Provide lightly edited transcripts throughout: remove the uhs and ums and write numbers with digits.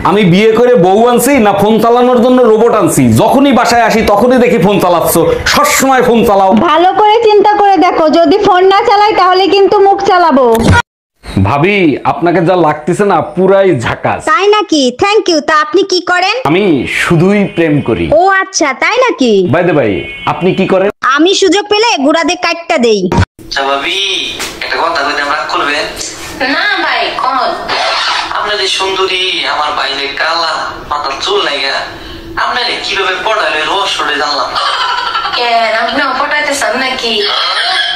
আমি বিয়ে করে বউ আনছি না ফোন চালানোর জন্য রোবট আনছি? যখনই বাসায় আসি তখনই দেখি ফোন চালাচ্ছ, সবসময় ফোন চালাও। ভালো করে চিন্তা করে দেখো, যদি ফোন না চালাই তাহলে কিন্তু মুখ চালাবো। ভাবি আপনাকে যা লাগতেছে না পুরাই ঝাকাস। তাই নাকি? Thank you. তা আপনি কি করেন? আমি শুধুই প্রেম করি। ও আচ্ছা, তাই নাকি? বাই দ্য বাই, আপনি কি করেন? আমি সুযোগ পেলে গুড়াদের কাটটা দেই। আচ্ছা ভাবি, একটা কথা কইতে রাগ করবেন না ভাই, কোন আপনাদের সুন্দরী আমার বাইরে কালা মাথার চুল লাগা আপনারে কিভাবে পড়ালে রহস্যটা জানলাম না। কেন আপনি পটাইতেছেন নাকি?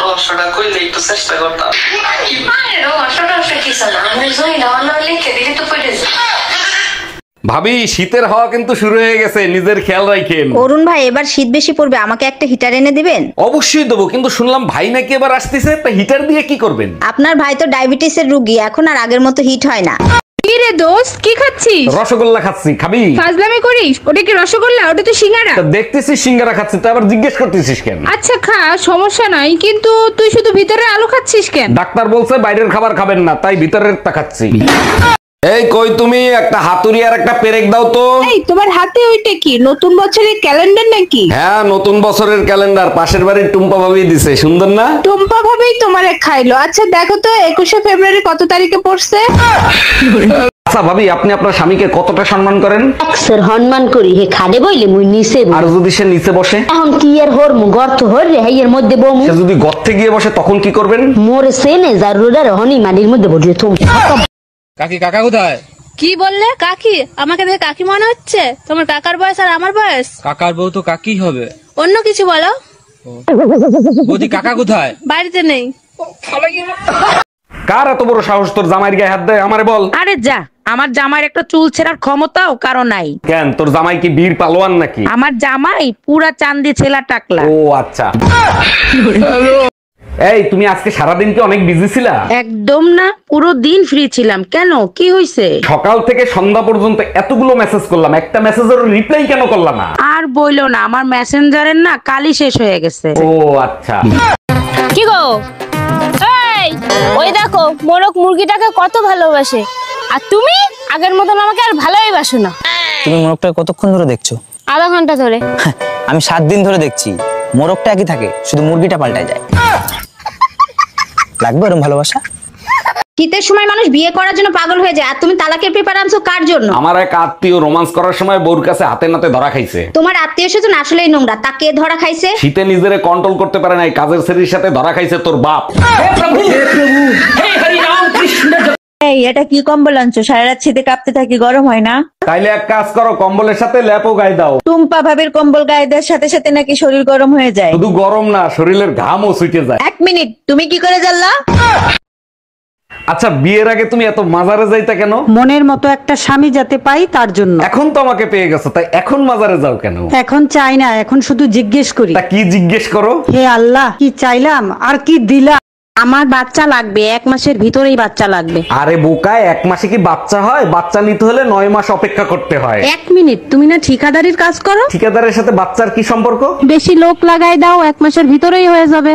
রহস্যটা কইলে একটু চেষ্টা করতাম। আরে রহস্যটা কিছু না, আমি জমিটা অন্য লিখে দিলে তো পড়ে যায়। ভাবি শীতের হাওয়া কিন্তু শুরু হয়ে গেছে, নিজের খেয়াল রাখেন। অরুণ ভাই, এবার শীত বেশি পড়বে, আমাকে একটা হিটার এনে দিবেন? অবশ্যই দেবো, কিন্তু শুনলাম ভাই নাকি এবার আসতেছে, তা হিটার দিয়ে কি করবেন? আপনার ভাই তো ডায়াবেটিসের রোগী, এখন আর আগের মতো হিট হয় না। কি রে দোস্ত, কি খাচ্ছিস? রসগোল্লা খাচ্ছি, খাবি? ফাজলামি করিস? ওটা কি রসগোল্লা? ওটা তো সিঙ্গারা। তা দেখতেছিস সিঙ্গারা খাচ্ছি, তা আবার জিজ্ঞেস করতেছিস কেন? আচ্ছা খা, সমস্যা নাই, কিন্তু তুই শুধু ভিতরে আলু খাচ্ছিস কেন? ডাক্তার বলছে বাইরের খাবার খাবেন না, তাই ভিতরের তা খাচ্ছি। এই কই তুমি, একটা হাতুড়ি আর একটা পেরেক দাও তো। এই তোমার হাতে ওইটা কি, নতুন বছরের ক্যালেন্ডার নাকি? হ্যাঁ, নতুন বছরের ক্যালেন্ডার, পাশের বাড়ির টুম্পা ভাবি দিছে, সুন্দর না? টুম্পা ভাবেই তোমারে খাইলো। আচ্ছা দেখো তো 21শে ফেব্রুয়ারি কত তারিখে পড়ছে? আচ্ছা ভাবি, আপনি আপনার স্বামীকে কতটা সম্মান করেন? স্যার সম্মান করি, হে খাদে বইলে মুই নিচে আর যদি সে নিচে বসে? এখন কি আর হর মু গর্ত হর রে এর মধ্যে বমু। সে যদি গর্তে গিয়ে বসে তখন কি করবেন? মোর সেনে জারুরার হনি মাটির মধ্যে বসে তুমি। কাকি, কাকা কোথায়? কি বললে? কাকি? আমাকে দেখে কাকি মনে হচ্ছে? তোমার কাকার বয়স আর আমার বয়স। কাকার বউ তো কাকি হবে। অন্য কিছু বলো। বৌদি, কাকা কোথায়? বাড়িতে নেই। কার এত বড় সাহস তোর জামাইয়ের গায়ে হাত দেয়? আমারে বল। আরে যা, আমার জামাইয়ের একটা চুল ছেঁড়ার ক্ষমতাও কারো নাই। কেন, তোর জামাই কি বীর পালোয়ান নাকি? আমার জামাই পুরা চান্দি ছেলা টাকলা। ও আচ্ছা। এই তুমি আজকে সারাদিন কি অনেক বিজি ছিলা? একদম না, পুরো দিন ফ্রি ছিলাম। কেন, কি হইছে? সকাল থেকে সন্ধ্যা পর্যন্ত এতগুলো মেসেজ করলাম, একটা মেসেজের রিপ্লাই কেন করলাম না? আর বইলো না, আমার মেসেঞ্জারের না কালই শেষ হয়ে গেছে। ও আচ্ছা। কি গো, এই ওই দেখো মোরক মুরগিটাকে কত ভালোবাসে, আর তুমি আগের মতন আমাকে আর ভালোই বাসো না। তুমি মোরগটা কতক্ষণ ধরে দেখছো? আধা ঘন্টা ধরে। আমি 7 দিন ধরে দেখছি, মোরগটা একই থাকে, শুধু মুরগিটা পাল্টায় যায়। লাগবে এরকম ভালোবাসা? শীতের সময় মানুষ বিয়ে করার জন্য পাগল হয়ে যায়, আর তুমি তালাকের পেপার আনছো কার জন্য? আমার এক আত্মীয় রোমান্স করার সময় বউর কাছে হাতে নাতে ধরা খাইছে। তোমার আত্মীয় স্বজন আসলেই নোংরা, তাকে ধরা খাইছে? শীতে নিজেরে কন্ট্রোল করতে পারে নাই, কাজের ছেলের সাথে ধরা খাইছে তোর বাপ। এই এটা কি কম্বল আনছো? সারা রাত শীতে কাঁপতে থাকি, গরম হয় না? তাইলে এক কাজ করো, কম্বলের সাথে ল্যাপও গায়ে দাও। টুম্পা ভাবের কম্বল গায়ে দেওয়ার সাথে সাথে নাকি শরীর গরম হয়ে যায়? শুধু গরম না, শরীরের ঘামও ছুটে যায়। এক মিনিট, তুমি কি করে জানলা? আচ্ছা, বিয়ের আগে তুমি এত মাজারে যাইতা কেন? মনের মতো একটা স্বামী যাতে পাই তার জন্য। এখন তো আমাকে পেয়ে গেছো, তাই এখন মাজারে যাও কেন? এখন চাই না, এখন শুধু জিজ্ঞেস করি। তা কি জিজ্ঞেস করো? হে আল্লাহ, কি চাইলাম আর কি দিলাম? আমার বাচ্চা লাগবে, 1 মাসের ভিতরেই বাচ্চা লাগবে। আরে বোকায়, 1 মাসে কি বাচ্চা হয়? বাচ্চা নিতে হলে 9 মাস অপেক্ষা করতে হয়। 1 মিনিট, তুমি না ঠিকাদারির কাজ করো? ঠিকাদারের সাথে বাচ্চার কি সম্পর্ক? বেশি লোক লাগাই দাও, 1 মাসের ভিতরেই হয়ে যাবে।